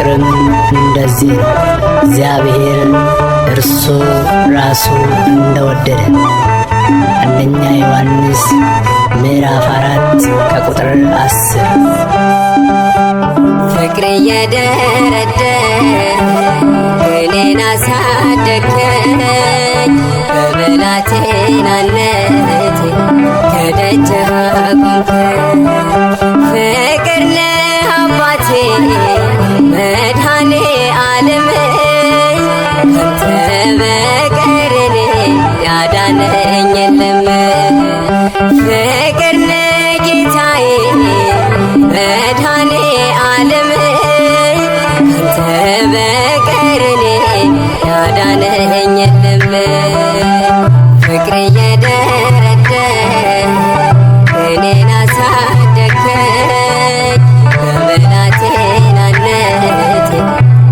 ፍቅርም እንደዚህ ነው፣ እግዚአብሔር እርሱ ራሱ እንደወደደ። አንደኛ ዮሐንስ ምዕራፍ 4 ከቁጥር 10። ፍቅር እየደረደ እኔን አሳደገኝ በብላቴናነቴ ከደጅህ አቆምከኝ። ፍቅር ነህ አባቴ መድኃኔ ዓለም ካንተ በቀር እኔ ያዳነኝ የለም። ፍቅር ነህ ጌታዬ መድኃኔ ዓለም ካንተ በቀር እኔ ያዳነኝ የለም። ፍቅር እየደረደ እኔን አሳደገኝ በብላቴናነቴ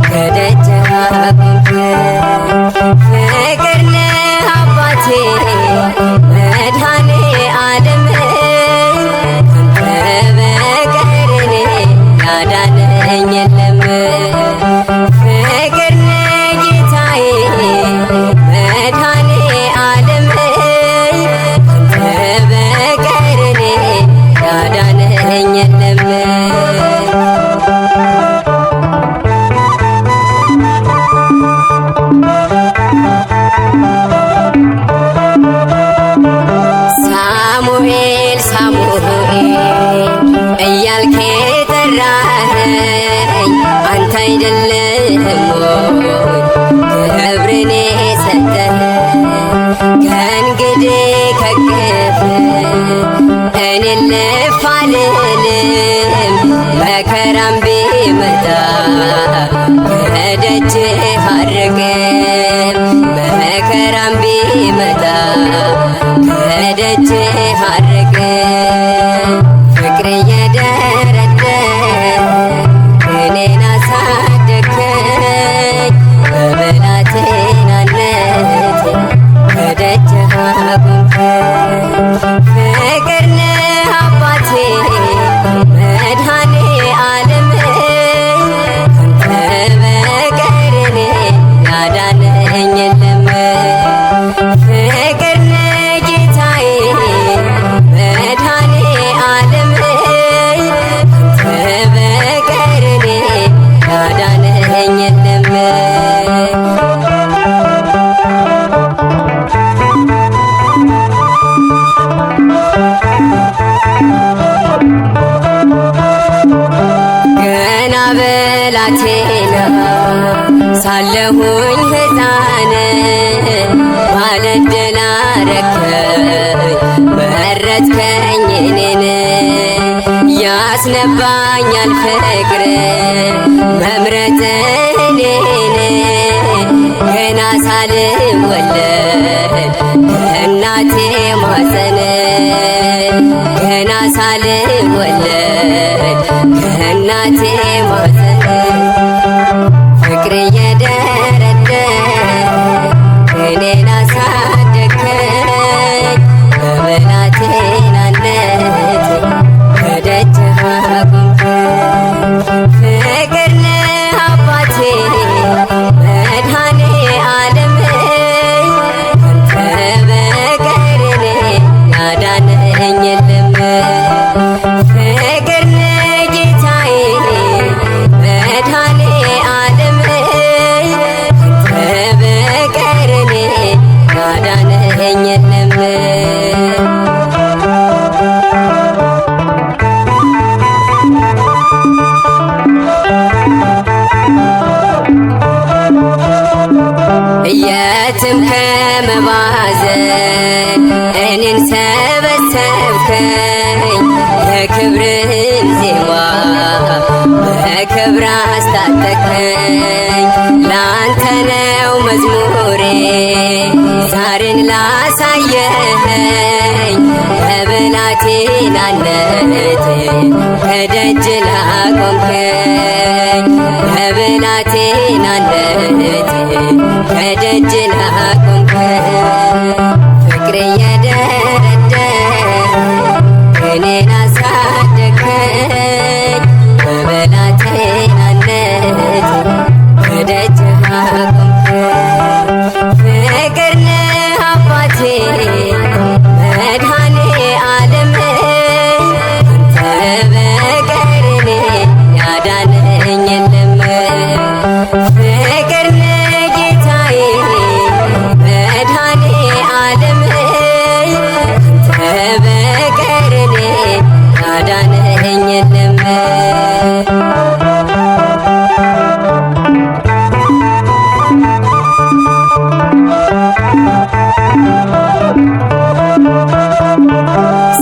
ከደጅህ አቆምከኝ። ፍቅር ነህ አባቴ መድኃኔ ዓለም ካንተ በቀር እኔ ያዳነኝ የለም። ፍቅር ነህ ጌታዬ መድኃኔ ዓለም ካንተ በቀር እኔ ያዳነኝ የለም። ሳሙኤል ሳሙኤል እያልክ የጠራኸኝ አንተ አይደለህም ወይ ክብርን የሰጠኸኝ? ከእንግዲህ ከቅፍ እኔን ልፍ አልልም፣ መከራም ቢመጣ ከደጅህ አልርቅም። መከራም ቢመጣ ከደጅህ አልርቅም። ፍቅር እየደረደ እኔን አሳደገኝ በብላቴናነቴ ከደጅህ አቆምከኝ። ፍቅር ነህ አባቴ መድኃኔ ዓለም ካንተ በቀር እኔ ያዳነኝ የለም። ፍቅር ነህ ጌታዬ መድኃኔ ዓለም ካንተ በቀር እኔ ያዳነኝ የለም። ገና ብላቴና ሳለሁኝ ሕፃን ባለዕድል አረከኝ መረጥከኝ እኔን። ያስነባኛል ፍቅር መምረጥ እኔን ገና ሳልወለድ ከእናቴ ማኅፀን ገና ሳልወለድ ከእናቴ ማኅፀን ፍቅር እየደረደ እኔን አሳደገኝ በብላቴናነቴ ከደጅህ አቆምከኝ። ፍቅር ነህ አባቴ መድኃኔ ዓለም ካንተ በቀር እኔ ያዳነኝ የለም። ፍቅር ነህ ጌታዬ መድኃኔ ዓለም ካንተ በቀር እኔ ያዳነኝ የለም። የትም ከመባዘን እኔን ሰበሰብከኝ የክብርህን ዜማ በክብር አስታጠቅከኝ። ላንተ ነው መዝሙሬ ዛሬን ላሳየኸኝ በብላቴናነቴ ከደጅ ላቆምከኝ። በብላቴናነቴ ከደጅ ላቆምከኝ። ፍቅር እየደረደ እኔን አሳደገኝ በብላቴናነቴ ያዳነኝ የለም።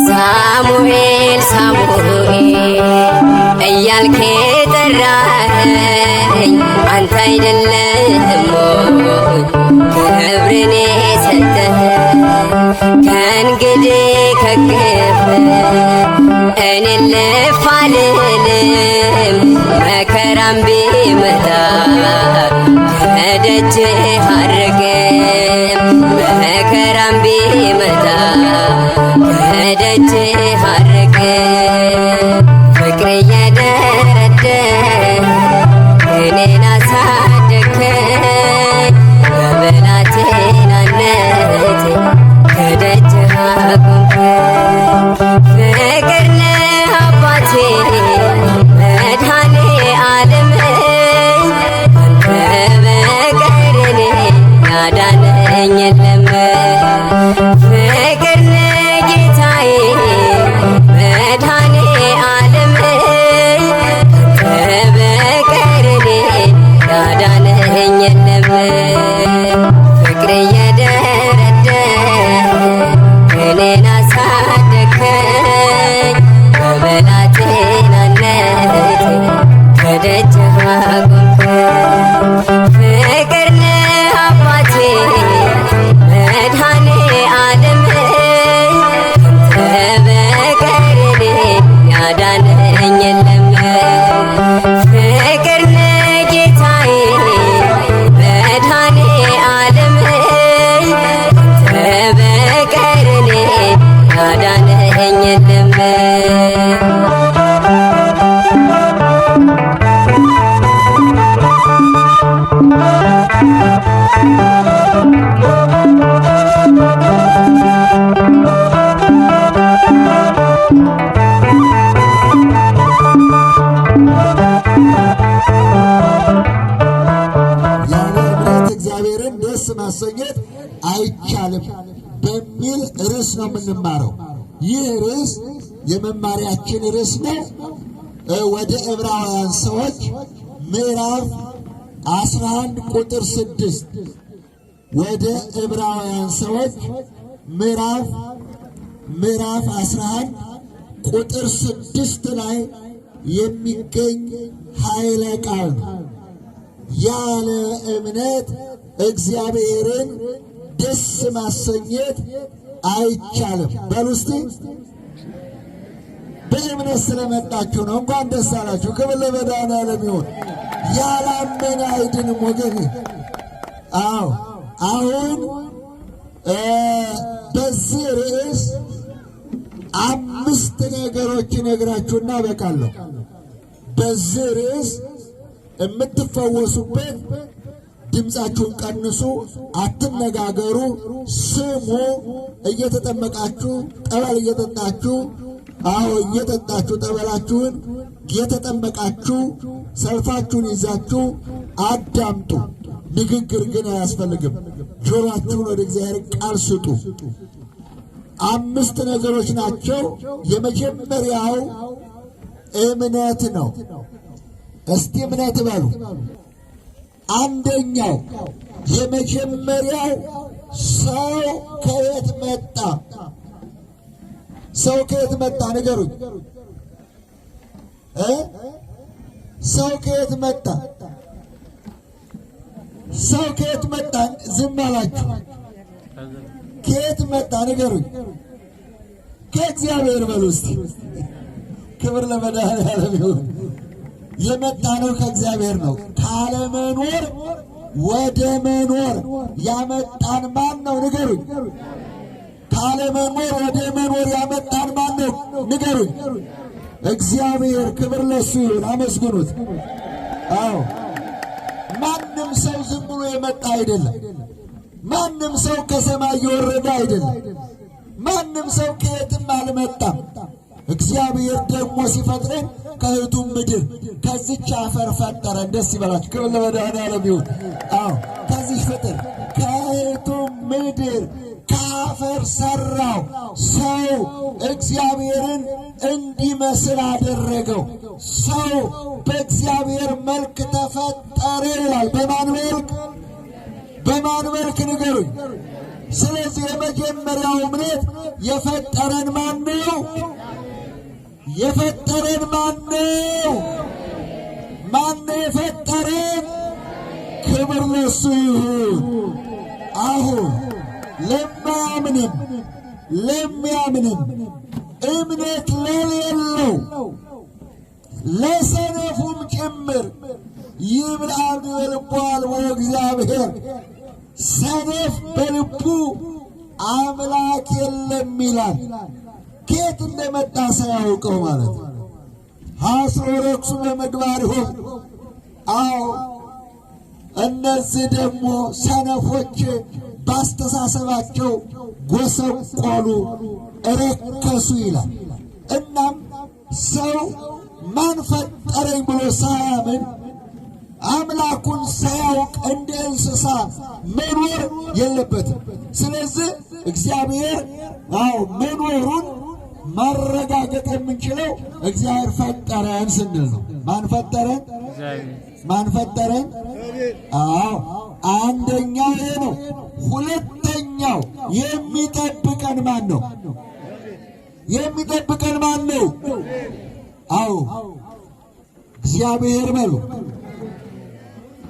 ሳሙኤል ሳሙኤል እያልክ ጠራኸኝ አንተ አይደለህም ወይ ክብርን የሰጠኸኝ? ከእንግዲህ ከግፍ እኔ ልፍ አልልም መከራም ቢመጣ ከደጅህ አልርቅም መከራም ቢመጣ ከደጅህ አልርቅም። ፍቅር እየደረደ እኔን አሳደግከኝ በብላቴናነቴ ከደጅህ አቆምከኝ። ፍቅር ነህ አባቴ መድኃኔ ዓለም አንተ በቀር እኔን ያዳነኝ የለም። ፍቅር ነህ ጌታዬ መድኃኔ ዓለም አንተ በቀር እኔን ያዳነኝ የለም። ፍቅር እየደረደ እኔን አሳደግከኝ በብላቴናነቴ ከደጅህ አቆምከኝ። ፍቅር ነህ አባቴ መድኃኔ ዓለም አንተ በቀር እኔን ያዳነኝ የለም። ፍቅር ነህ ጌታዬ መድኃኔ ዓለም አንተ በቀር እኔን ያዳነኝ የለም። ያለ እምነት እግዚአብሔርን ደስ ማሰኘት አይቻልም በሚል ርዕስ ነው የምንማረው። ይህ ርዕስ የመማሪያችን ርዕስ ነው። ወደ ዕብራውያን ሰዎች ምዕራፍ 11 ቁጥር 6 ወደ ዕብራውያን ሰዎች ምዕራፍ 11 ቁጥር 6 ላይ የሚገኝ ኃይለ ቃል ነው። ያለ እምነት እግዚአብሔርን ደስ ማሰኘት አይቻልም። በሉ እስቲ በእምነት ስለመጣችሁ ነው። እንኳን ደስ አላችሁ። ክብር ለመድኃኔዓለም ይሁን። ያላመነ አይድንም ወገን። አዎ አሁን በዚህ ርዕስ 5 ነገሮች ነግራችሁና በቃለሁ። በዚህ ርዕስ የምትፈወሱበት ድምፃችሁን ቀንሱ፣ አትነጋገሩ፣ ስሙ። እየተጠመቃችሁ ጠበል እየጠጣችሁ እየጠጣችሁ ጠበላችሁን እየተጠመቃችሁ ሰልፋችሁን ይዛችሁ አዳምጡ። ንግግር ግን አያስፈልግም። ጆሮአችሁን ወደ እግዚአብሔር ቃል ስጡ። 5 ነገሮች ናቸው። የመጀመሪያው እምነት ነው። እስቲ እምነት በሉ። አንደኛው የመጀመሪያው ሰው ከየት መጣ? ሰው ከየት መጣ? ንገሩኝ። ሰው ከየት መጣ? ሰው ከየት መጣ? ዝም አላችሁ። ከየት መጣ? ንገሩኝ። ከእግዚአብሔር በሉ እስቲ። ክብር ለመድኃኔዓለም ይሁን። የመጣ ነው ከእግዚአብሔር ነው። ካለመኖር ወደ መኖር ያመጣን ማን ነው? ንገሩኝ። ካለመኖር ወደ መኖር ያመጣን ማን ነው? ንገሩኝ። እግዚአብሔር። ክብር ለሱ ይሁን። አመስግኑት። አዎ ማንም ሰው ዝም ብሎ የመጣ አይደለም። ማንም ሰው ከሰማይ የወረደ አይደለም። ማንም ሰው ከየትም አልመጣም። እግዚአብሔር ደግሞ ሲፈጥረን ከእህቱም ምድር ከዚች አፈር ፈጠረን። ደስ ይበላችሁ። ክብር ለመድኃኔዓለም ይሁን። አዎ ከዚች ፍጥር ከእህቱም ምድር ከአፈር ሰራው፣ ሰው እግዚአብሔርን እንዲመስል አደረገው። ሰው በእግዚአብሔር መልክ ተፈጠረ ይላል። በማን መልክ? በማን መልክ ንገሩኝ። ስለዚህ የመጀመሪያው እምነት የፈጠረን ማን ነው? የፈጠረን ማን ነው? ማን ነው የፈጠረን? ክብር ለሱ ይሁን። አሁን ለሚያምንም እምነት ለሌለው ለሰነፉም ጭምር ይብልዓል በልቡ አልቦ እግዚአብሔር። ሰነፍ በልቡ አምላክ የለም ይላል። ከየት እንደመጣ ሳያውቀው ማለት ነው። ሐስሮ ረክሱ በምግባሪሆሙ። አዎ እነዚህ ደግሞ ሰነፎች ባስተሳሰባቸው ጎሰቆሉ፣ ረከሱ ይላል። እናም ሰው ማን ፈጠረኝ ብሎ ሳያምን አምላኩን ሳያውቅ እንደ እንስሳ መኖር የለበትም። ስለዚህ እግዚአብሔር መኖሩን ማረጋገጥ የምንችለው እግዚአብሔር ፈጠረን ስንል ነው። ማን ፈጠረን? ማን ፈጠረን? አንደኛው ይሄ ነው። ሁለተኛው የሚጠብቀን ማን ነው? የሚጠብቀን ማን ነው? እግዚአብሔር በሉ።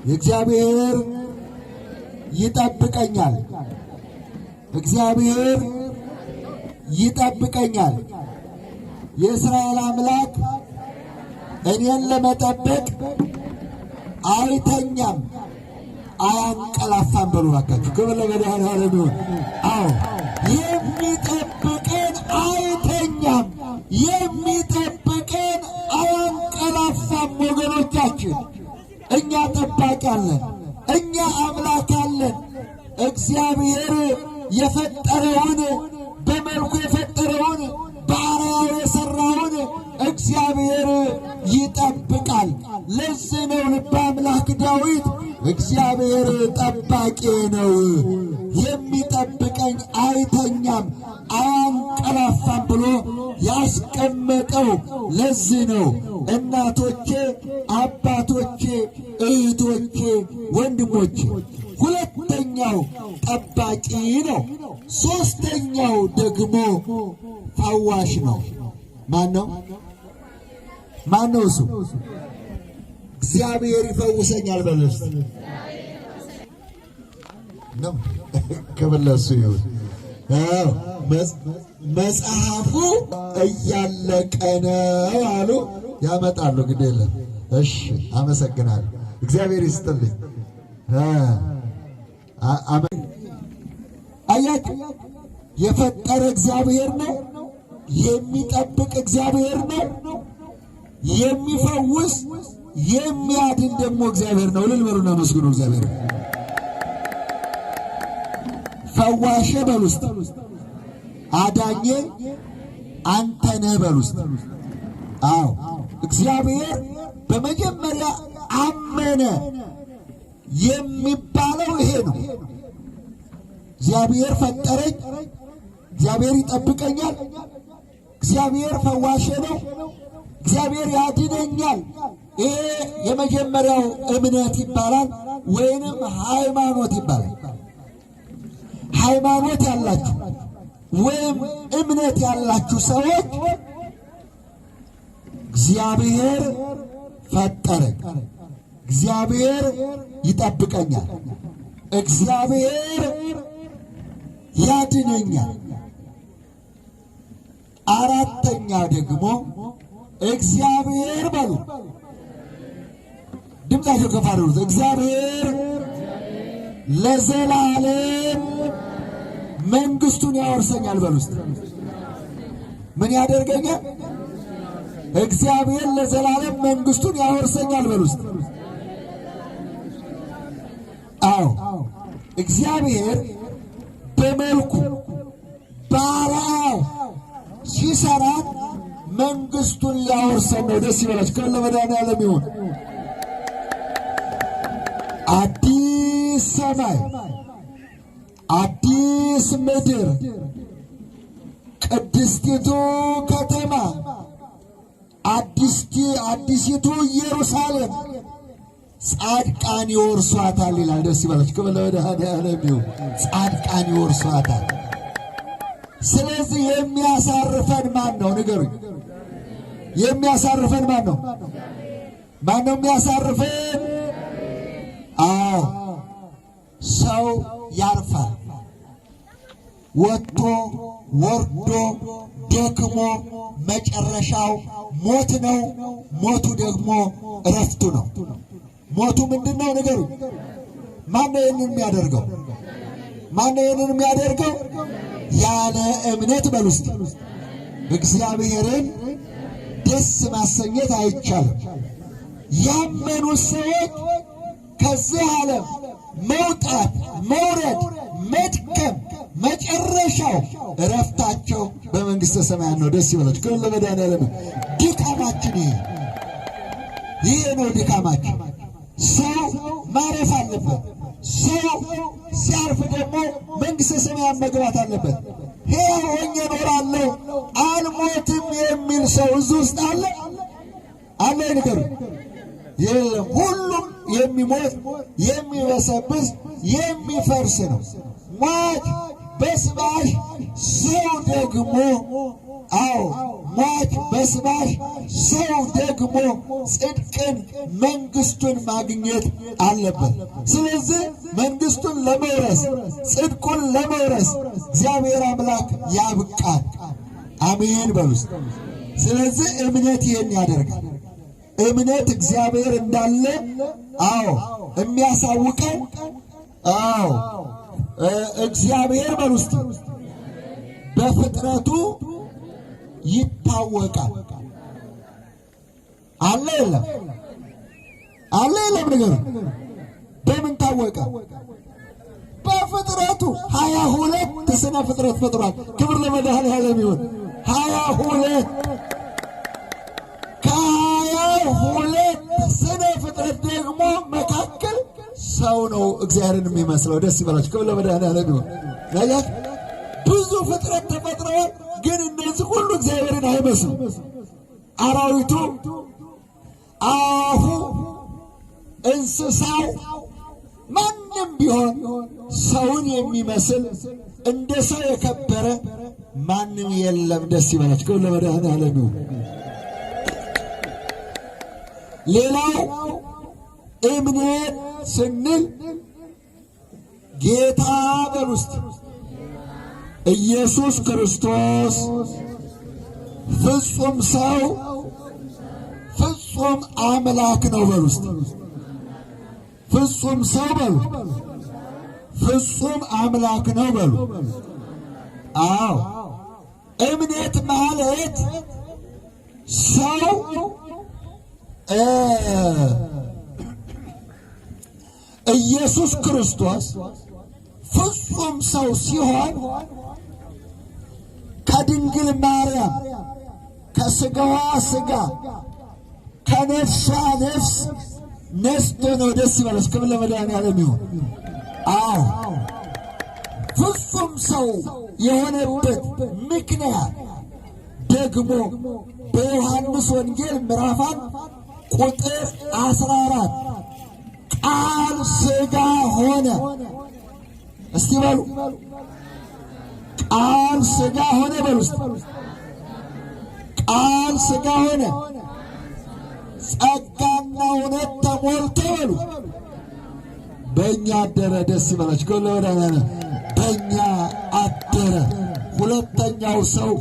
እግዚአብሔር ይጠብቀኛል። እግዚአብሔር ይጠብቀኛል። የእስራኤል አምላክ እኔን ለመጠበቅ አይተኛም አያንቀላፋም። በሉ እባካችሁ ክብር ለመድኃኔዓለም ይሁን። የሚጠብቀን አይተኛም፣ የሚጠብቀን አያንቀላፋም። ወገኖቻችን እኛ ጠባቂ አለን፣ እኛ አምላክ አለን። እግዚአብሔር የፈጠረውን በመልኩ የፈጠረውን በአርአያው የሠራውን እግዚአብሔር ይጠብቃል። ለዚህ ነው ልበ አምላክ ዳዊት እግዚአብሔር ጠባቂ ነው፣ የሚጠብቀኝ አይተኛም አያንቀላፋም ብሎ ያስቀመጠው። ለዚህ ነው እናቶቼ፣ አባቶቼ፣ እህቶቼ፣ ወንድሞቼ ሁለተኛው ጠባቂ ነው። ሦስተኛው ደግሞ ፈዋሽ ነው። ማን ነው? ማን ነው እሱ? እግዚአብሔር ይፈውሰኛል በለስ ነው። ክብር ለእሱ ይሁን። መጽሐፉ እያለቀ ነው አሉ። ያመጣሉ ግድ የለም። እሺ አመሰግናለሁ። እግዚአብሔር ይስጥልኝ። አያችሁ፣ የፈጠረ እግዚአብሔር ነው፣ የሚጠብቅ እግዚአብሔር ነው፣ የሚፈውስ የሚያድን ደግሞ እግዚአብሔር ነው። እልል በሉና መስግኑ እግዚአብሔር። ፈዋሼ በሉ ውስጥ አዳኜ አንተ ነህ በሉ ውስጥ። እግዚአብሔር በመጀመሪያ አመነ የሚባለው ይሄ ነው። እግዚአብሔር ፈጠረኝ፣ እግዚአብሔር ይጠብቀኛል፣ እግዚአብሔር ፈዋሼ ነው፣ እግዚአብሔር ያድነኛል። ይሄ የመጀመሪያው እምነት ይባላል፣ ወይንም ሃይማኖት ይባላል። ሃይማኖት ያላችሁ ወይም እምነት ያላችሁ ሰዎች እግዚአብሔር ፈጠረኝ፣ እግዚአብሔር ይጠብቀኛል፣ እግዚአብሔር ያድነኛል። አራተኛ ደግሞ እግዚአብሔር በሉ፣ ድምፃቸው ከፍ አድርጉት። እግዚአብሔር ለዘላለም መንግስቱን ያወርሰኛል በሉ ውስጥ። ምን ያደርገኛል? እግዚአብሔር ለዘላለም መንግስቱን ያወርሰኛል በሉ ውስጥ። እግዚአብሔር በመልኩ በአርአያው ሲሰራት መንግስቱን ሊያወርሰን ነው። ደስ ይበላችሁ። ክብር ለመድኃኔዓለም ይሁን። አዲስ ሰማይ አዲስ ምድር ቅድስቲቱ ከተማ አዲሲቱ ኢየሩሳሌም ጻድቃን ይወርሷታል ይላል። ደስ ይበላችሁ። ክብር ለመድኃኔዓለም ይሁን። ጻድቃን ይወርሷታል። ስለዚህ የሚያሳርፈን ማን ነው? ንገሩኝ። የሚያሳርፈን ማን ነው? ማን ነው የሚያሳርፈን? አዎ ሰው ያርፋል። ወጥቶ ወርዶ ደክሞ መጨረሻው ሞት ነው። ሞቱ ደግሞ እረፍቱ ነው። ሞቱ ምንድን ነው? ንገሩኝ። ማን ነው ይህንን የሚያደርገው? ማን ነው ይህንን የሚያደርገው? ያለ እምነት በሉ እስቲ። እግዚአብሔርን ደስ ማሰኘት አይቻልም። ያመኑ ሰዎች ከዚህ ዓለም መውጣት፣ መውረድ፣ መድከም መጨረሻው እረፍታቸው በመንግሥተ ሰማያት ነው። ደስ ይበላችሁ። ክብር ለመድኃኔዓለም። ድካማችን ይሄ ነው። ድካማችን ሰው ማረፍ አለበት። ሰው ሲያርፍ ደግሞ መንግሥተ ሰማያት መግባት አለበት። ሕያው ሆኜ እኖራለሁ አልሞትም የሚል ሰው እዚህ ውስጥ አለ አለ? ንገሩኝ። የለም። ሁሉም የሚሞት የሚበሰብስ የሚፈርስ ነው። ሟች በስባሽ ሰው ደግሞ ሟች በስባሽ ሰው ደግሞ ጽድቅን መንግሥቱን ማግኘት አለበት። ስለዚህ መንግሥቱን ለመውረስ ጽድቁን ለመውረስ እግዚአብሔር አምላክ ያብቃል። አሜን በሉስ። ስለዚህ እምነት ይህን ያደርጋል። እምነት እግዚአብሔር እንዳለ የሚያሳውቀን እግዚአብሔር በውስጥ በፍጥረቱ ይታወቃል። አለ የለም? አለ የለም? ነገር በምን ታወቀ? በፍጥረቱ 22 ስነ ፍጥረት ፈጥሯል። ክብር ለመድኃኔዓለም ይሁን። 22 ከ22 ስነ ፍጥረት ደግሞ መካከል ሰው ነው እግዚአብሔርን የሚመስለው። ደስ ይበላችሁ። ክብር ለመድኃኔዓለም ይሁን። ያያት ብዙ ፍጥረት ተፈጥረዋል፣ ግን እነዚህ ሁሉ እግዚአብሔርን አይመስሉም። አራዊቱ፣ አፉ፣ እንስሳው፣ ማንም ቢሆን ሰውን የሚመስል እንደ ሰው የከበረ ማንም የለም። ደስ ይበላችሁ። ክብር ለመድኃኔዓለም ይሁን። ሌላው እምነት ስንል ጌታ በውስጥ ኢየሱስ ክርስቶስ ፍጹም ሰው ፍጹም አምላክ ነው። በውስጥ ፍጹም ሰው በሉ፣ ፍጹም አምላክ ነው በሉ። አዎ እምነት ማለት ሰው ኢየሱስ ክርስቶስ ፍጹም ሰው ሲሆን ከድንግል ማርያም ከሥጋዋ ሥጋ ከነፍሷ ነፍስ ነስቶ ነው። ደስ ይበላችሁ። ክብር ለመድኃኔዓለም ይሁን። አዎ ፍጹም ሰው የሆነበት ምክንያት ደግሞ በዮሐንስ ወንጌል ምዕራፍ 1 ቁጥር 14 ቃል ሥጋ ሆነ። እስቲ በሉ ቃል ሥጋ ሆነ በሉ። ቃል ሥጋ ሆነ ጸጋና እውነት ተሞልቶ በሉ በእኛ አደረ። ደስ ይበላችሁ። ከለወዳና በእኛ አደረ። ሁለተኛው ሰው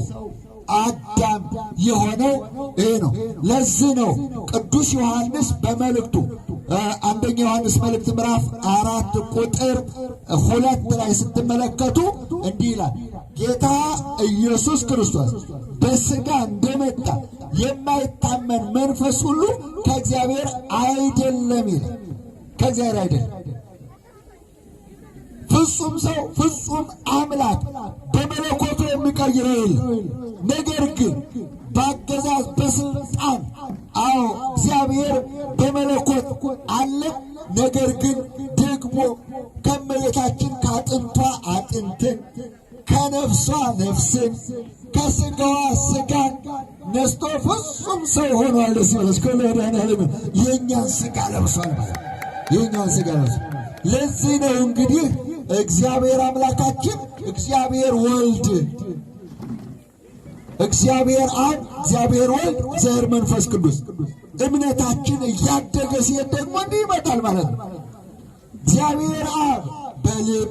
አዳም የሆነው ይሄ ነው። ለዚህ ነው ቅዱስ ዮሐንስ በመልእክቱ አንደኛ ዮሐንስ መልእክት ምዕራፍ 4 ቁጥር 2 ላይ ስትመለከቱ እንዲህ ይላል፣ ጌታ ኢየሱስ ክርስቶስ በሥጋ እንደመጣ የማይታመን መንፈስ ሁሉ ከእግዚአብሔር አይደለም ይላል። ከእግዚአብሔር አይደለም። ፍጹም ሰው ፍጹም አምላክ በመለኮቱ የሚቀይረው የለም። ነገር ግን በአገዛዝ በስልጣን እግዚአብሔር በመለኮት አለ። ነገር ግን ደግሞ ከእመቤታችን ከአጥንቷ ነፍስን ከሥጋዋ ሥጋን ነስቶ ፍጹም ሰው ሆኗል። ደስ ይበላችሁ። ከመድኃኔዓለም የእኛን ሥጋ ለብሷል ማለት የእኛን ሥጋ ለብሷል። ለዚህ ነው እንግዲህ እግዚአብሔር አምላካችን እግዚአብሔር ወልድ እግዚአብሔር አብ እግዚአብሔር ወልድ እግዚአብሔር መንፈስ ቅዱስ እምነታችን እያደገ ሲሄድ ደግሞ እንዲህ ይመጣል ማለት ነው። እግዚአብሔር አብ በልብ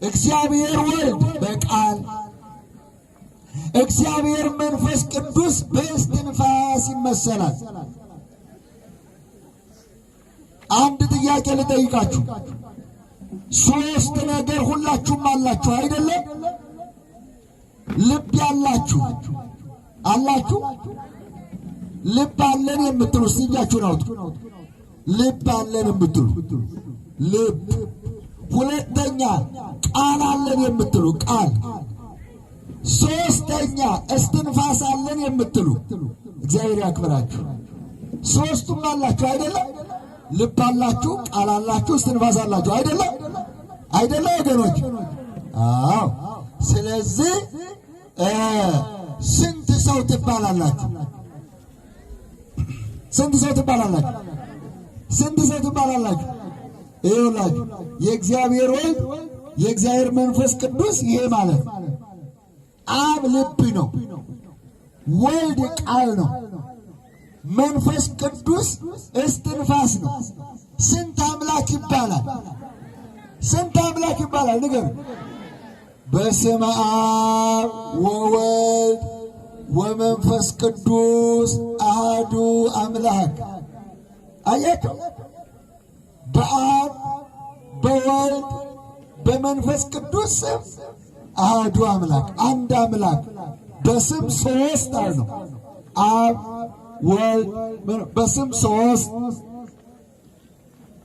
እግዚአብሔር ወልድ በቃል እግዚአብሔር መንፈስ ቅዱስ በእስትንፋስ ይመሰላል። አንድ ጥያቄ ልጠይቃችሁ። ሶስት ነገር ሁላችሁም አላችሁ አይደለም? ልብ ያላችሁ አላችሁ? ልብ አለን የምትሉ እስቲ እጃችሁን አውጡ። ልብ አለን የምትሉ ልብ። ሁለተኛ ቃል አለን የምትሉ ቃል። ሶስተኛ እስትንፋስ አለን የምትሉ እግዚአብሔር ያክብራችሁ። ሶስቱም አላችሁ አይደለም? ልብ አላችሁ፣ ቃል አላችሁ፣ እስትንፋስ አላችሁ አይደለም? አይደለም ወገኖች? አዎ። ስለዚህ ስንት ሰው ትባላላችሁ? ስንት ሰው ትባላላችሁ? ስንት ሰው ትባላላችሁ? ይኸውላችሁ የእግዚአብሔር ወልድ የእግዚአብሔር መንፈስ ቅዱስ ይሄ ማለት አብ ልብ ነው፣ ወልድ ቃል ነው፣ መንፈስ ቅዱስ እስትንፋስ ነው። ስንት አምላክ ይባላል? ስንት አምላክ ይባላል? ንገሩ። በስመ አብ ወወልድ ወመንፈስ ቅዱስ አሐዱ አምላክ። አያችሁ? በአብ በወልድ በመንፈስ ቅዱስ ስም አሐዱ አምላክ፣ አንድ አምላክ። በስም ሶስት ነው። አብ ወልድ በስም ሶስት፣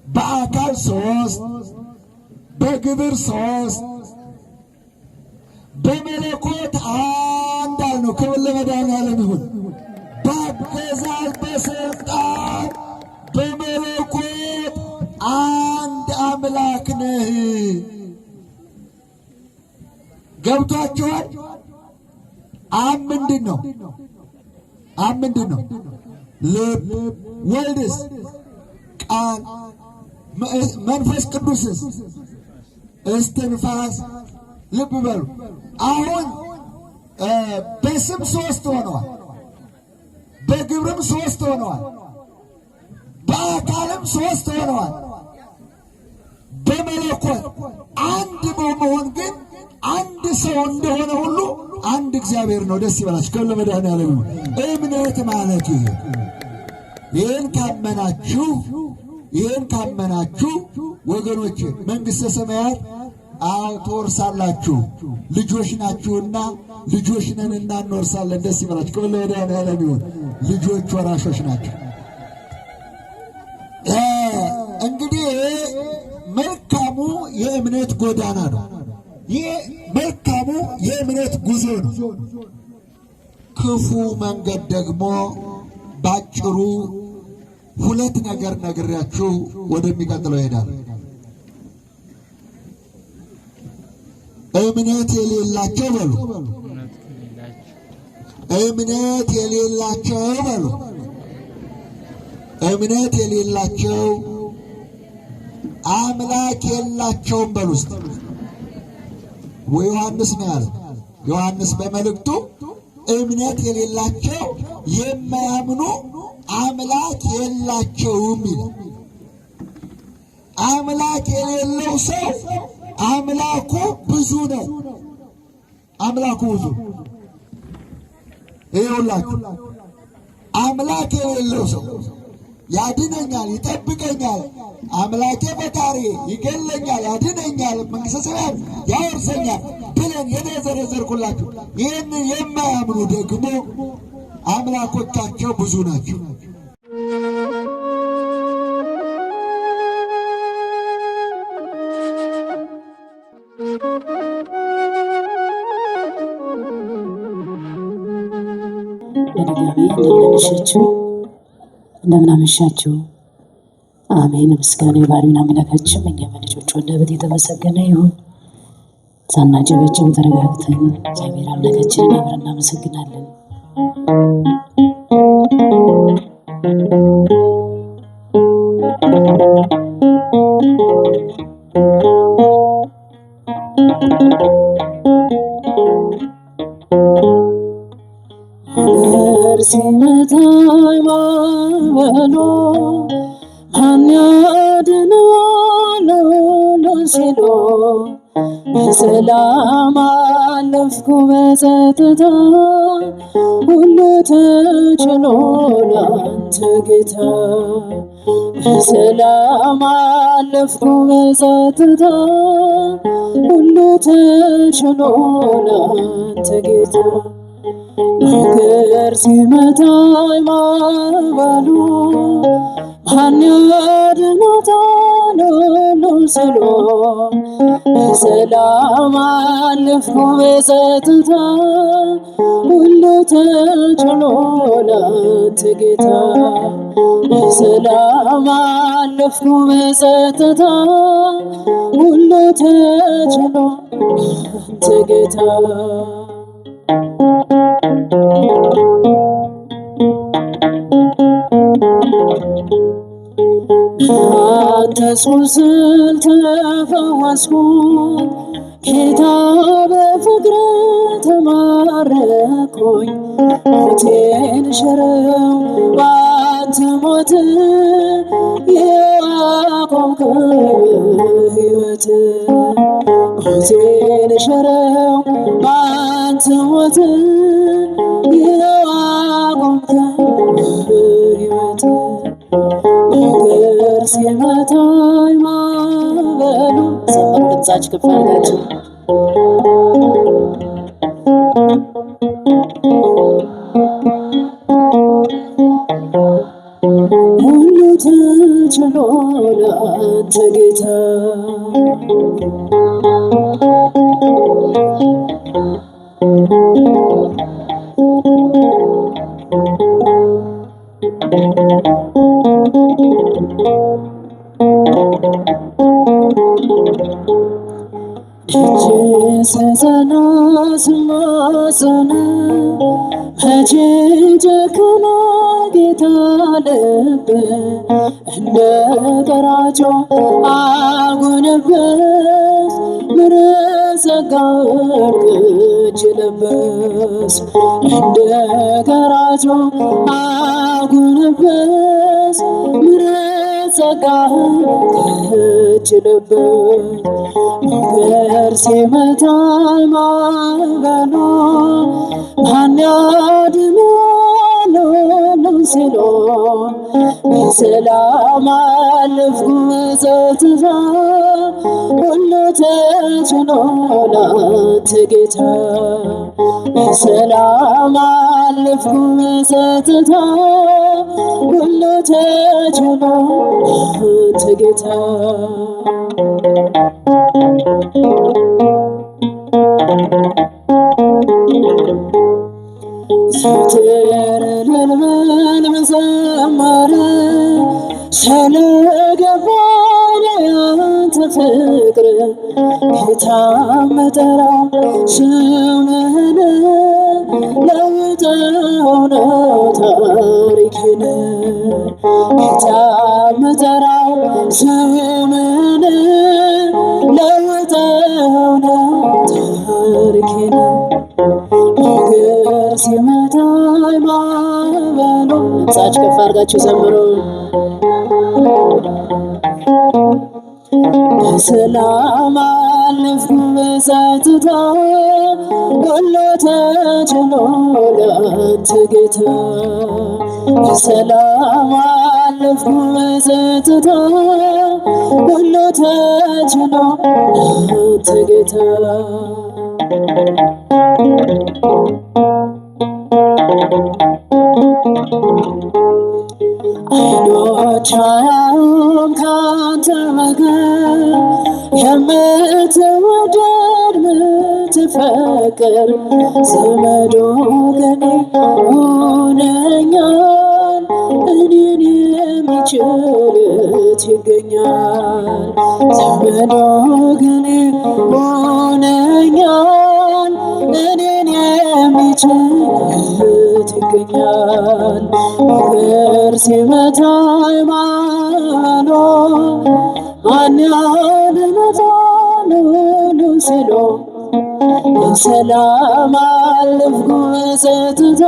በአካል ሶስት፣ በግብር ሶስት፣ በመለኮት አንድ ነው። ክብር ለመድኃኔዓለም ይሁን። በአገዛዝ በስልጣን በመለኮት አንድ አምላክ ነህ። ገብቷችኋል? አብ ምንድን ነው? አብ ምንድን ነው? ልብ። ወልድስ ቃል። መንፈስ ቅዱስስ እስትንፋስ። ልብ በሉ። አሁን በስም ሶስት ሆነዋል፣ በግብርም ሶስት ሆነዋል፣ በአካልም ሶስት ሆነዋል። በመለኮት አንድ በመሆን ግን አንድ ሰው እንደሆነ ሁሉ አንድ እግዚአብሔር ነው። ደስ ይበላችሁ። ከሁሉ መድኃኔዓለም እምነት ማለት ይሄ። ይህን ካመናችሁ ወገኖች መንግሥተ ሰማያት ትወርሳላችሁ። ልጆች ናችሁና ልጆች ነንና እንወርሳለን። ደስ ይበላችሁ። ከሁሉ መድኃኔዓለም ይሁን። ልጆች ወራሾች ናቸው። እንግዲህ መልካሙ የእምነት ጎዳና ነው። ይህ መልካሙ የእምነት ጉዞ ነው። ክፉ መንገድ ደግሞ ባጭሩ ሁለት ነገር ነግሬያችሁ ወደሚቀጥለው ይሄዳል። እምነት የሌላቸው በሉ፣ እምነት የሌላቸው በሉ፣ እምነት የሌላቸው አምላክ የላቸውም በሉ ውስጥ ዮሐንስ ነው ያለው። ዮሐንስ በመልእክቱ እምነት የሌላቸው የማያምኑ አምላክ የላቸውም ይላል። አምላክ የሌለው ሰው አምላኩ ብዙ ነው። አምላኩ ብዙ ይኸውላችሁ፣ አምላክ የሌለው ሰው ያድነኛል፣ ይጠብቀኛል፣ አምላኬ ፈጣሪ ይገለኛል፣ ያድነኛል፣ መንግሥተ ሰማያት ያወርሰኛል ብለን የዘረዘርኩላችሁ ይህንን የማያምኑ ደግሞ አምላኮቻቸው ብዙ ናቸው። በድጋሚ እንደምን አመሻችሁ። አሜን። ምስጋና የባህሪውን አምላካችን እኛም ልጆች ወለበት የተመሰገነ ይሁን። ሳናጨበጭብ ተረጋግተን እግዚአብሔር አምላካችንን አብረን እናመሰግናለን። ሀገር ሲመታ ማዕበሉ ማን ያድነዋል ሲሉ በሰላም አለፍኩ በጸጥታ ሁሉ ተችሎ ላንተ ጌታ በሰላም አለፍኩ በጸጥታ ሁሉ ተችሎ ላንተ ጌታ ነገር ሲመታኝ ማዕበሉ ማን ያድነዋል ሲሉ በሰላም አለፍኩ በጸጥታ ሁሉ ተችሎ ላንተ ጌታ በሰላም አለፍኩ በጸጥታ ሁሉ ተችሎ ላንተ ጌታ አንተ ቁስል ተፈወስኩኝ ጌታ በፍቅር ተማረኩኝ ሞቴን ሽረው ባንተ ሞት ያቆምከኝ ሕይወት ሞቴን ሽረው ባንተ ሞት ያቆምከኝ ሕይወት ነገር ሲመታኝ ማዕበሉ ዘምሩ ድምፃችሁ ከፍ አድርጋችሁ ሁሉ ተችሎ ላንተ ጌታ ደጅ ስጸና ስማጸን መቼ ጨከነ ጌታ ልብ እንደ ቀራጮ አጎነበስ ምሕረት ጸጋን እጅ ለበስ እንደ ቀራጮ አጎነበስ ምሕረት ጸጋን እጅ ለበስ ነገር ሲመታኝ ማዕበሉ ማን ያድነዋል ሲሉ በሰላም አለፍኩ በጸጥታ ሁሉ ተችሎ ላንተ ጌታ በሰላም አለፍኩ በጸጥታ ሁሉ ተችሎ ላንተ ጌታ ዘወትር ልልበል መዘመር ስለገባኝ ያንተ ፍቅር ጌታ ምጠራው ስምህን ለውጠው ነው ታሪኬን ጌታ ምጠራው ስምህን ለውጠው ነው ታሪኬን ነገር ሲመታኝ ማዕበሉ ድምፃችሁ ከፍ አድርጋችሁ ዘምሩ በሰላም አለፍኩ በጸጥታ ሁሉ ተችሎ ላንተ ጌታ በሰላም አለፍኩ በጸጥታ ሁሉ ተችሎ ላንተ ጌታ አይኖች አያዩም ካንተ በቀር የምትወደድ የምትፈቅር ዘመድ ወገኔ ሆነኛል እኔን የሚችል የት ይገኛል? ዘመድ ወገኔ ሆነኛል እኔን የሚችል የት ይገኛል? ነገር ሲመታ ሃይማኖት ማን ያድነታል ሁሉ ሲሉ በሰላም አለፍኩ በጸጥታ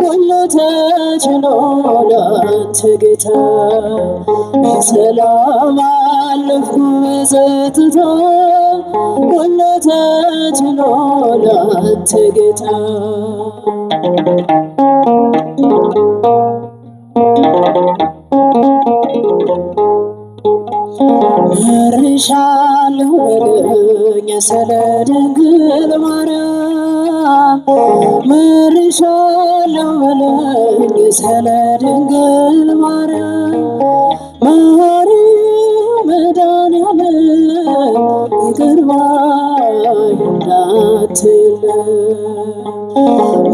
ሁሉ ተችሎ ላንተ ጌታ በሰላም አለፍኩ በጸጥታ ሁሉ ተችሎ ላንተ ጌታ መርሻለሁ በለኝ ስለ ድንግል ማርያም መርሻለሁ በለኝ ስለ ድንግል ማርያም ማርያም መድኃኒዓለም ይቅር ባይ እንዳትል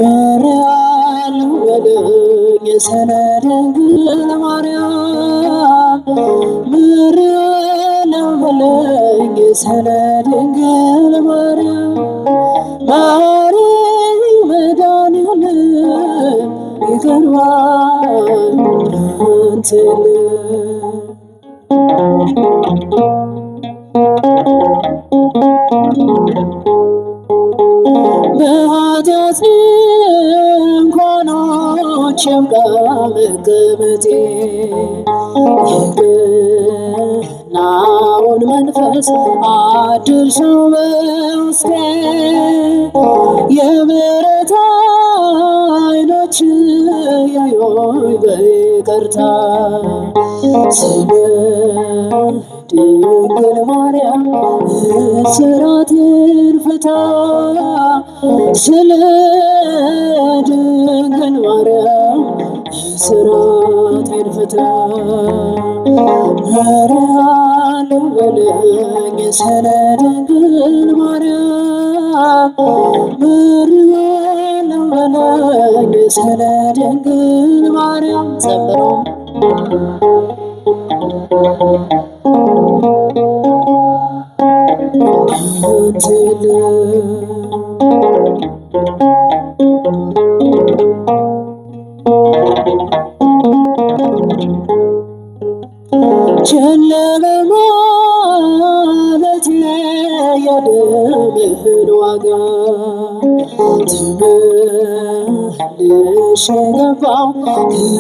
መርያለሁ በለኝ ስለ ድንግል ማርያም መርያለሁ በለኝ ስለ ድንግል ማርያም ማርያም መድኃኒዓለም ይቅር ባይ እንዳትል በኃጢአት ድንኳኖች ይብቃ መቀመጤ የቀናውን መንፈስ አድርሰው በውስጤ የምሕረት ዓይኖች ያዩኝ በይቅርታ ስለ ድንግል ማርያም እስራቴን ፍታ ስለ ድንግል ማርያም እስራቴን ፍታ መርያለሁ በለኝ ስለ ድንግል ማርያም መርያለሁ በለኝ ስለ ድንግል ማርያም ዘምሮ ጨለመ ማለቴ የደምህን ዋጋ ተመልሼ ገባሁ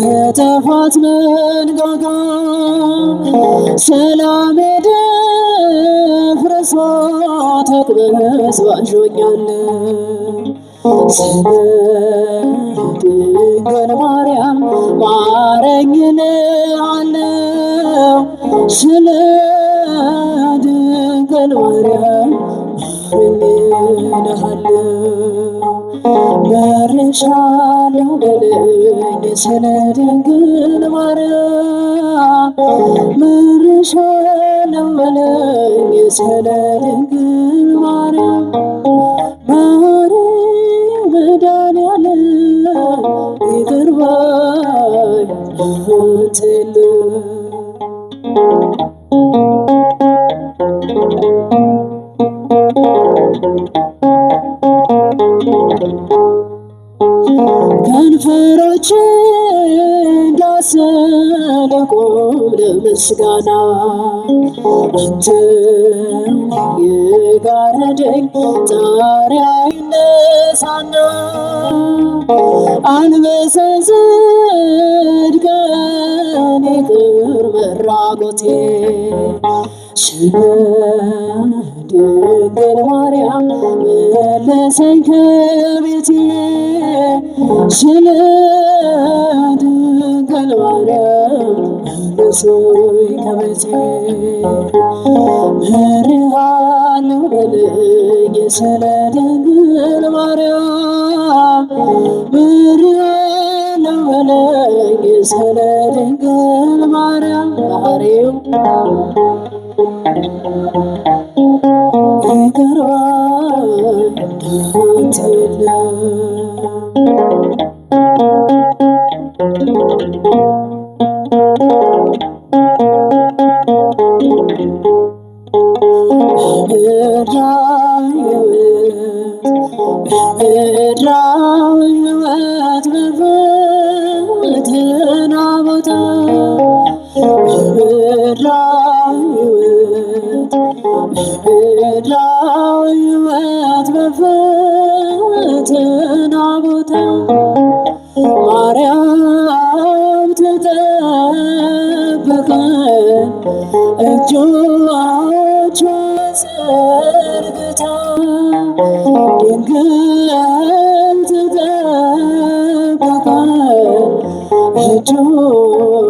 ከጥፋት መንጋጋ ሰላሜ ደፍርሶ ተቅበዝባዦኛለሁ ስለ ድንግል ማርያም ማረኝ እልሃለሁ ስለ ድንግል ማርያም ማረኝ እልሃለሁ መርሻለሁ በለኝ ስለ ድንግል ማርያም መርሻለሁ በለኝ ስለ ድንግል ማርያም ማርያም መድኃኒዓለም ይቅር ባይ እንዳትል ከንፈሮች እንዳሰለ ቆም ለምስጋና አንተ የጋረደኝ ጣሪያ ይነሳና አንበሳን ጽድቅን ይቅር መራቆቴ ስለ ድንግል ማርያም መለሰኝ ከቤቴ ስለ ድንግል ማርያም መለሰኝ ከቤቴ መርሃለሁ በለኝ ስለ ድንግል ማርያም መርሃለሁ በለኝ ስለ ድንግል ማርያም ባህሪው ይቅር ባይ እንዳትል በፈተና ቦታ ማርያም ተጠበቀን እጆቿን ዘርግታ ድንግል ተጠበቀን እጆቿን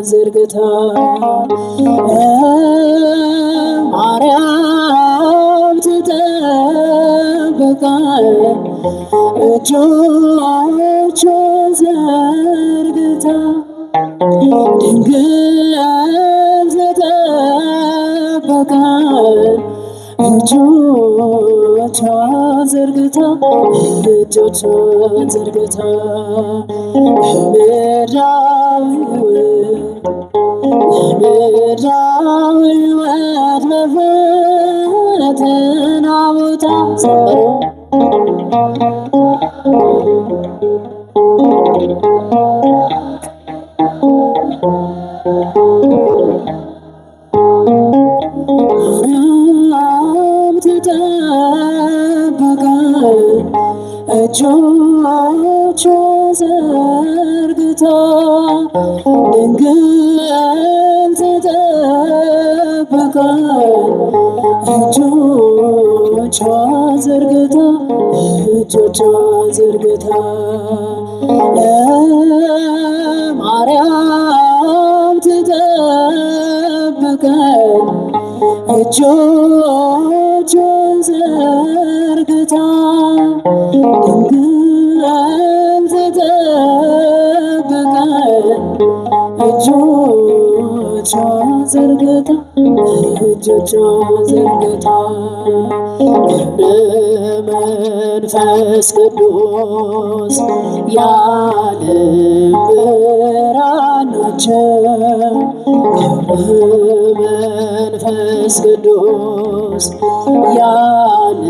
ዘርግታ ማርያም ተጠበቀን እጆቿን ዘርግታ ድንግል ተጠበቀን እጆቿን ዘርግታ ምድራዊ ሕይወት በፈተና ቦታ ማርያም ተጠበቀን እጆቿን ዘርግታ ድንግል ተጠበቀን እጆቿን ዘርግታ ማርያም ተጠበቀን እጆቿን ዘርግታ ድንግል ተጠበቀን እጆቿን ዘርግታ መንፈስ ቅዱስ የዓለም ብርሃን ናቸው። መንፈስ ቅዱስ የዓለም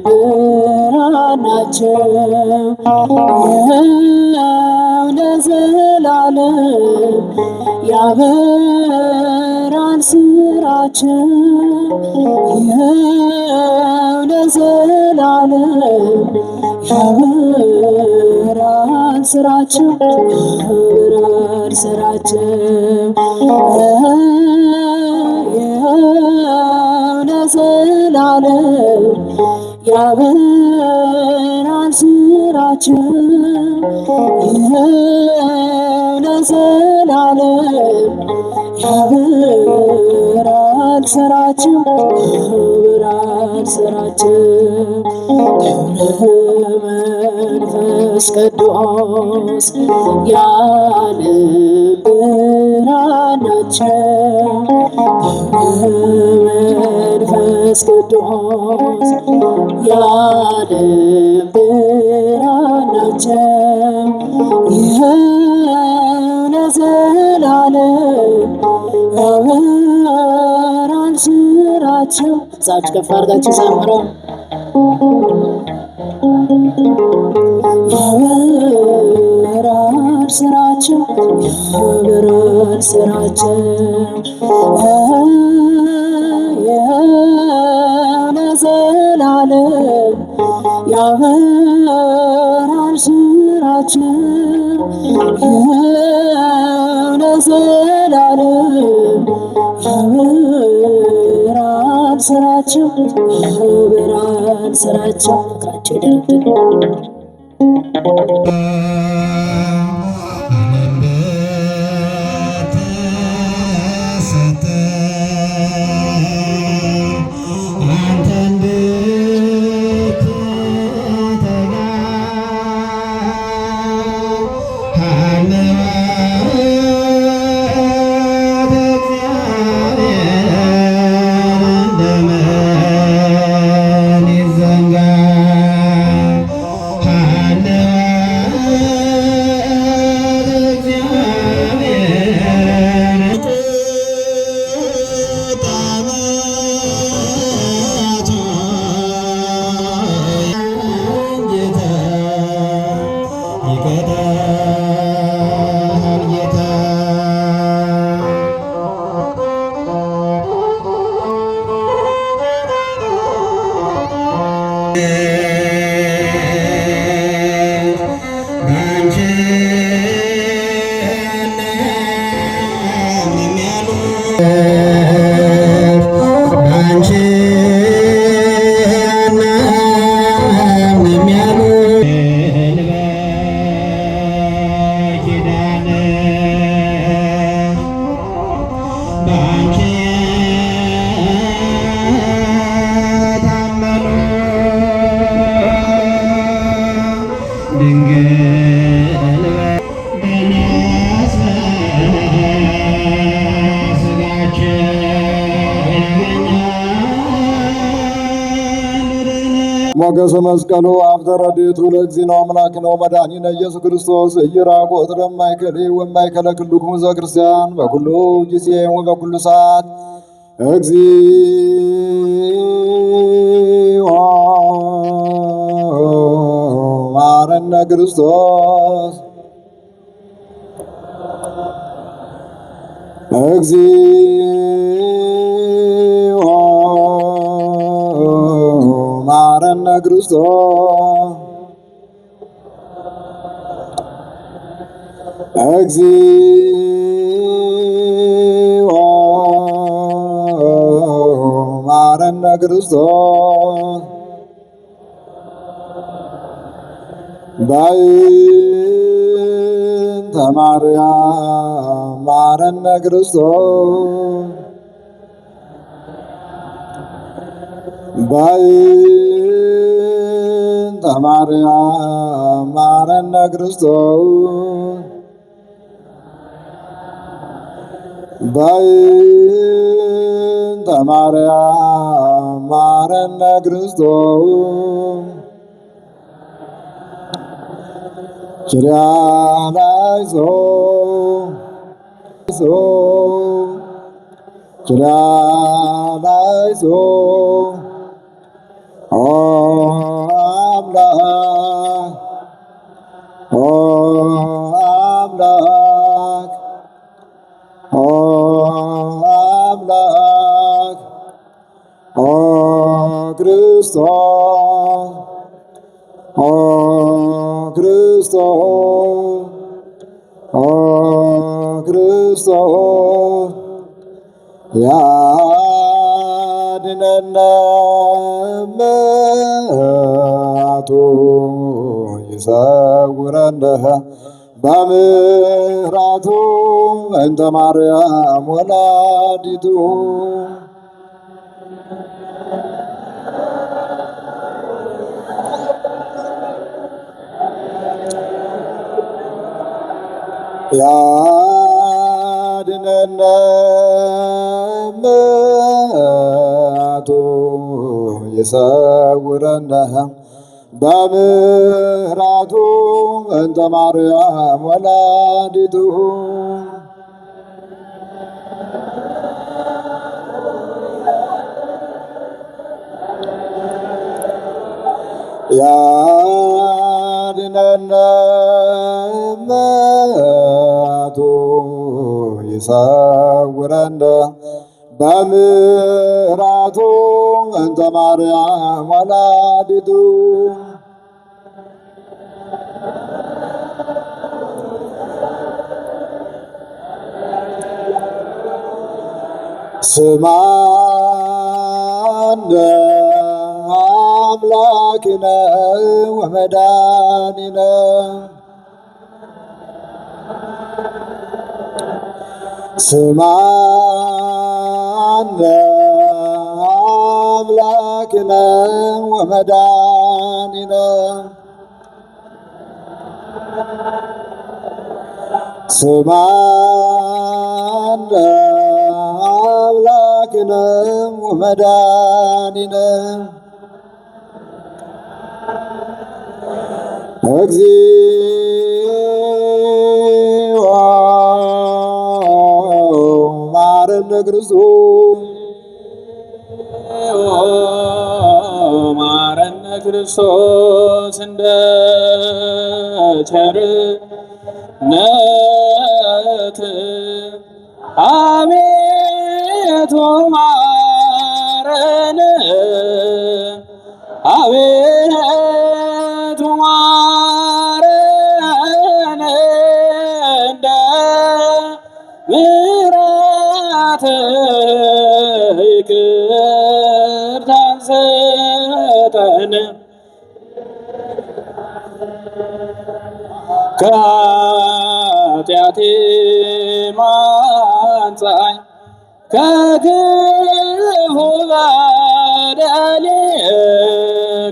ብርሃን ናቸው። ለዘላለም ያበራል ስራቸው ለዘላለም ያበራል ስራቸው ለዘላለም ያበራል ስራቸው ለዘላለም ያበራል ስራቸው መንፈስ ቅዱስ የዓለም ብርሃን ናቸው። መንፈስ ቅዱስ የዓለም ብርሃን ናቸው። ለዘላለም ያበራል ስራቸው። እዛች ከፍ አድርጋችሁ ዘምረው። ያበራል ስራቸው ለዘላለም ያበራል ስራቸው ለዘላለም ያበራል ስራቸው ፍቅራቸው ይደረግልን። Hallelujah. ሞገሰ መስቀሉ አብተ ረድኤቱ ለእግዚእነ አምላክነ ወመድኃኒነ ኢየሱስ ክርስቶስ ኢይራቁት ለማእከሌ ወማእከለ ኩልክሙ ዘክርስቲያን በኩሉ ጊዜ ወበኩሉ ሰዓት እግዚኦ መሐረነ ክርስቶስ እግዚኦ መሐረነ ክርስቶስ እግዚኦ መሐረነ ክርስቶስ በእንተ ማርያም መሐረነ ክርስቶስ በእንተ ማርያም መሐረነ ክርስቶስ በእንተ ማርያም መሐረነ ክርስቶስ ኪርያላይሶ ኦ አምላክ ኦ አምላክ ኦ አምላክ ኦ ክርስቶስ ኦ ክርስቶስ ኦ ክርስቶስ ያድነነ ምሕረቱ ይሰውረነ በምሕረቱ እንተ ማርያም ወላዲቱ ያድነነ ምሕረቱ ይሰውረነ በምሕረቱ እንተ ማርያም ወላዲቱ ያድነነ ምሕረቱ ይሰውረነ በምሕረቱ እንተ ማርያም ወላዲቱ ስማነ አምላክነ ወመድኃኒነ ስማነ አምላክነ ወመድኃኒነ ስማነ አምላክነ ወመድኃኒነ እግዚኦ መሐረነ ክርስቶስ መሐረነ ክርስቶስ እንደ ቸርነት አቤቱ ማረን አቤቱ ማረን እንደ ምሕረትህ ይቅርታን ስጠን ከኃጢአቴ ማንጻኝ ከክፉ በደሌ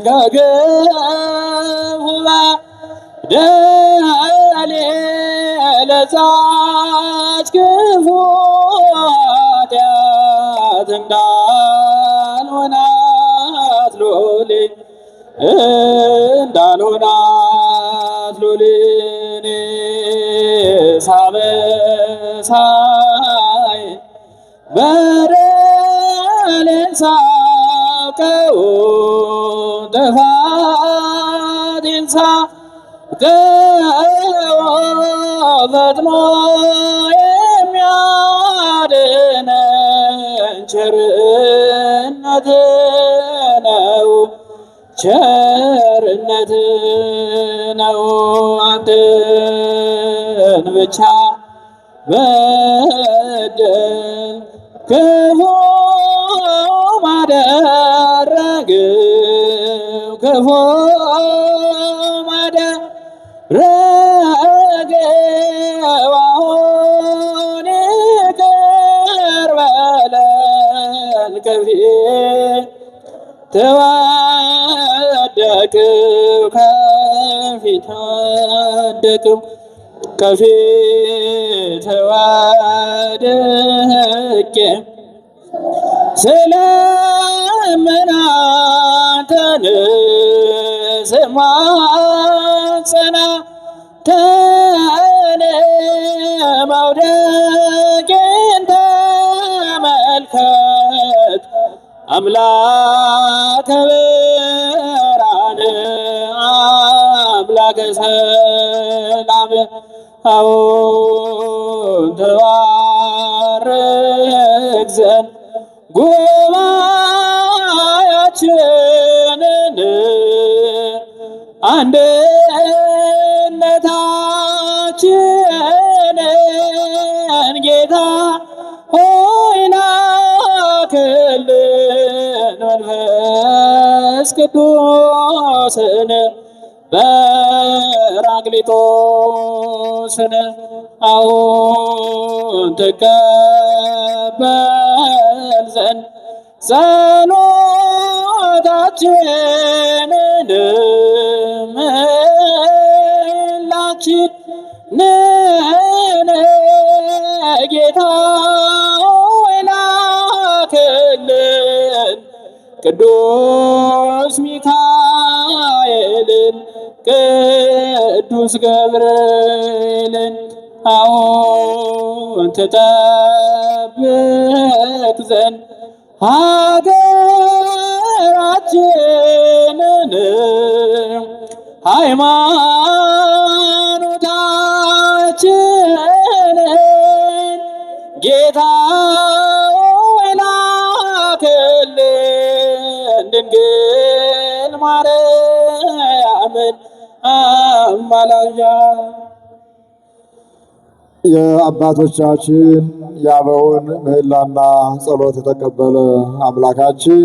ከክፉ ደሌ ለዛች ክፉ ኃጢአት እንዳልሆናት ሎሌ እኔ ሳበሳይ በደሌን ሳውቀው ጥፋቴን ሳውቀው ፈጥኖ የሚያድነኝ ቸርነት ነው አንተን ብቻ በደል ክፉ ማደረገው አሁን ይቅር በለን ከፊት ተወደቅው ከፊት ወድቄ ስለምን አንተን ስማጸና መውደቄን ተመልከት አምላከ ብርሃን አምላከ ሰላም አዎን ተባረክ ዘንድ ጉባኤያችንን አንድነታችንን ጌታ ሆይ ላክልን መንፈስ ቅዱስን በራቅሊጦስን አዎን ተቀበል ዘንድ ጸሎታችንን ምላችንን ጌታ ሆይ ላክልን ቅዱስ ሚካኤልን ቅዱስ ገብርኤልን አዎን ትጠብቅ ዘንድ ሀገራችንን ሃይማኖታችንን ጌታ ሆይ ላክልን ድንግል ማርያምን አማላጃ የአባቶቻችን የአበውን ምህላና ጸሎት የተቀበለ አምላካችን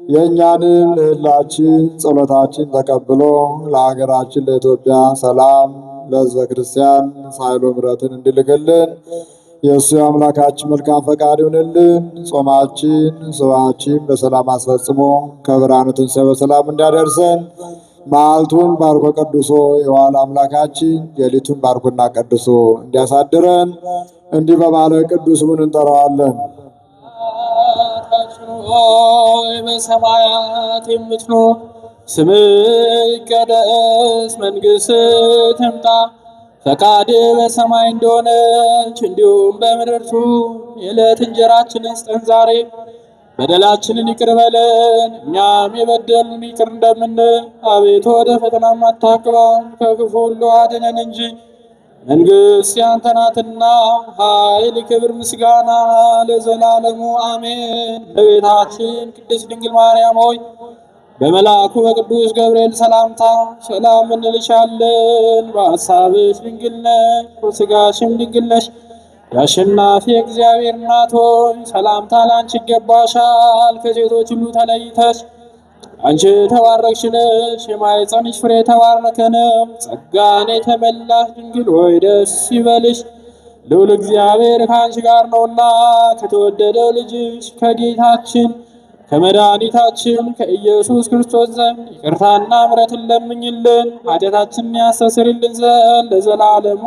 የእኛንም ምህላችን ጸሎታችን ተቀብሎ ለሀገራችን ለኢትዮጵያ ሰላም ለሕዝበ ክርስቲያን ሳይሎ ምሕረትን እንዲልክልን የእሱ የአምላካችን መልካም ፈቃድ ይሁንልን። ጾማችን ስባችን በሰላም አስፈጽሞ ከብርሃነ ትንሣኤ በሰላም እንዲያደርሰን መዓልቱን ባርኮ ቀድሶ የዋለ አምላካችን ሌሊቱን ባርኮና ቀድሶ እንዲያሳድረን እንዲህ በማለት ቅዱስ ስሙን እንጠራዋለን። አባታችን ሆይ በሰማያት የምትኖር ስምህ ይቀደስ፣ መንግሥትህ ትምጣ፣ ፈቃድህ በሰማይ እንደሆነች እንዲሁም በምድር ትሁን። የዕለት እንጀራችንን ስጠን ዛሬ፣ በደላችንን ይቅር በለን እኛም የበደሉንን ይቅር እንደምንል፣ አቤቱ ወደ ፈተናም አታግባን ከክፉ ሁሉ አድነን እንጂ መንግሥት ያንተ ናትና ኃይል፣ ክብር፣ ምስጋና ለዘላለሙ አሜን። እመቤታችን ቅድስት ድንግል ማርያም ሆይ በመልአኩ በቅዱስ ገብርኤል ሰላምታ ሰላም እንልሻለን። በሐሳብሽ ድንግል ነሽ፣ በሥጋሽም ድንግል ነሽ። የአሸናፊ እግዚአብሔር እናት ሆይ ሰላምታ ላንቺ ይገባሻል። ከሴቶች ሁሉ ተለይተሽ አንቺ የተባረክሽ ነሽ፣ የማኅፀንሽ ፍሬ የተባረከ ነው። ጸጋን የተመላሽ ድንግል ሆይ ደስ ይበልሽ፣ ልዑል እግዚአብሔር ከአንቺ ጋር ነውና ከተወደደው ልጅሽ ከጌታችን ከመድኃኒታችን ከኢየሱስ ክርስቶስ ዘንድ ይቅርታና ምሕረትን ለምኝልን ኃጢአታችንን ያስተሰርይልን ዘንድ ለዘላለሙ።